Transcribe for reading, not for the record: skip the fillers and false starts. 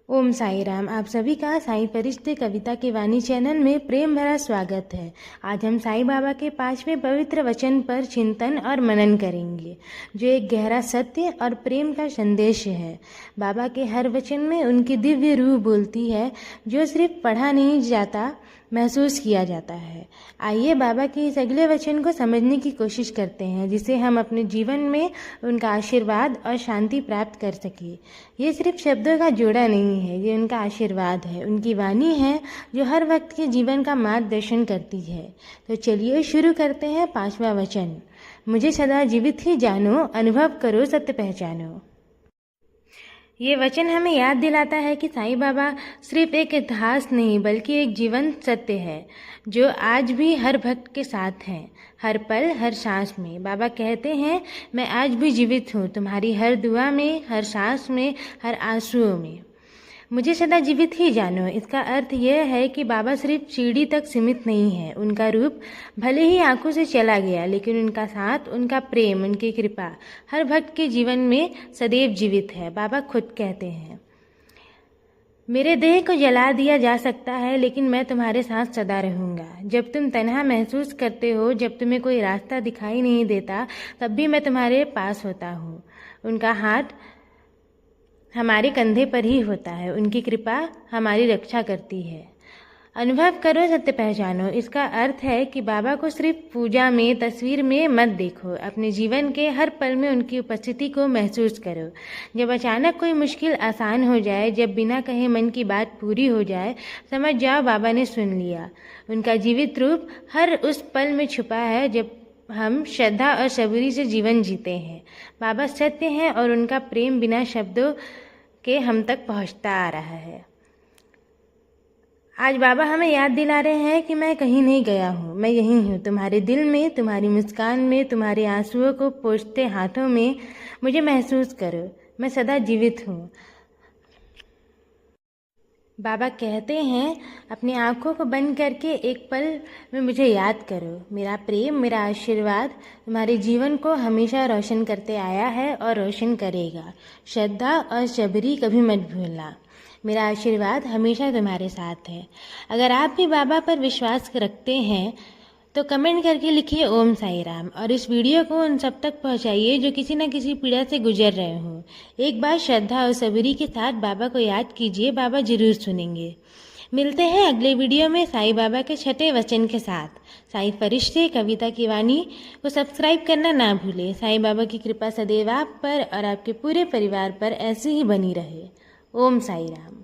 ओम साई राम। आप सभी का साई फरिश्ते कविता की वाणी चैनल में प्रेम भरा स्वागत है। आज हम साईं बाबा के 5वें पवित्र वचन पर चिंतन और मनन करेंगे, जो एक गहरा सत्य और प्रेम का संदेश है। बाबा के हर वचन में उनकी दिव्य रूह बोलती है, जो सिर्फ पढ़ा नहीं जाता, महसूस किया जाता है। आइए बाबा के इस अगले वचन को समझने की कोशिश करते हैं, जिससे हम अपने जीवन में उनका आशीर्वाद और शांति प्राप्त कर सकें। ये सिर्फ शब्दों का जोड़ा नहीं है, ये उनका आशीर्वाद है, उनकी वाणी है जो हर वक्त के जीवन का मार्गदर्शन करती है। तो चलिए शुरू करते हैं 5वां वचन। मुझे सदा जीवित ही जानो, अनुभव करो, सत्य पहचानो। ये वचन हमें याद दिलाता है कि साईं बाबा सिर्फ एक इतिहास नहीं, बल्कि एक जीवंत सत्य है, जो आज भी हर भक्त के साथ हैं। हर पल, हर सांस में बाबा कहते हैं, मैं आज भी जीवित हूँ, तुम्हारी हर दुआ में, हर सांस में, हर आंसुओं में। मुझे सदा जीवित ही जानो। इसका अर्थ यह है कि बाबा सिर्फ सीढ़ी तक सीमित नहीं है। उनका रूप भले ही आंखों से चला गया, लेकिन उनका साथ, उनका प्रेम, उनकी कृपा हर भक्त के जीवन में सदैव जीवित है। बाबा खुद कहते हैं, मेरे देह को जला दिया जा सकता है, लेकिन मैं तुम्हारे साथ सदा रहूँगा। जब तुम तन्हा महसूस करते हो, जब तुम्हें कोई रास्ता दिखाई नहीं देता, तब भी मैं तुम्हारे पास होता हूँ। उनका हाथ हमारे कंधे पर ही होता है, उनकी कृपा हमारी रक्षा करती है। अनुभव करो, सत्य पहचानो। इसका अर्थ है कि बाबा को सिर्फ पूजा में, तस्वीर में मत देखो, अपने जीवन के हर पल में उनकी उपस्थिति को महसूस करो। जब अचानक कोई मुश्किल आसान हो जाए, जब बिना कहे मन की बात पूरी हो जाए, समझ जाओ बाबा ने सुन लिया। उनका जीवित रूप हर उस पल में छुपा है जब हम श्रद्धा और सबूरी से जीवन जीते हैं। बाबा सत्य हैं और उनका प्रेम बिना शब्दों के हम तक पहुंचता आ रहा है। आज बाबा हमें याद दिला रहे हैं कि मैं कहीं नहीं गया हूँ, मैं यहीं हूँ, तुम्हारे दिल में, तुम्हारी मुस्कान में, तुम्हारे आंसुओं को पोंछते हाथों में। मुझे महसूस करो, मैं सदा जीवित हूँ। बाबा कहते हैं, अपनी आंखों को बंद करके एक पल में मुझे याद करो। मेरा प्रेम, मेरा आशीर्वाद तुम्हारे जीवन को हमेशा रोशन करते आया है और रोशन करेगा। श्रद्धा और सबरी कभी मत भूलना। मेरा आशीर्वाद हमेशा तुम्हारे साथ है। अगर आप भी बाबा पर विश्वास रखते हैं तो कमेंट करके लिखिए ओम साई राम, और इस वीडियो को उन सब तक पहुंचाइए जो किसी न किसी पीड़ा से गुजर रहे हों। एक बार श्रद्धा और सबरी के साथ बाबा को याद कीजिए, बाबा जरूर सुनेंगे। मिलते हैं अगले वीडियो में साईं बाबा के 6ठे वचन के साथ। साईं फरिश्ते कविता की वाणी को सब्सक्राइब करना ना भूलें। साईं बाबा की कृपा सदैव आप पर और आपके पूरे परिवार पर ऐसे ही बनी रहे। ओम साई राम।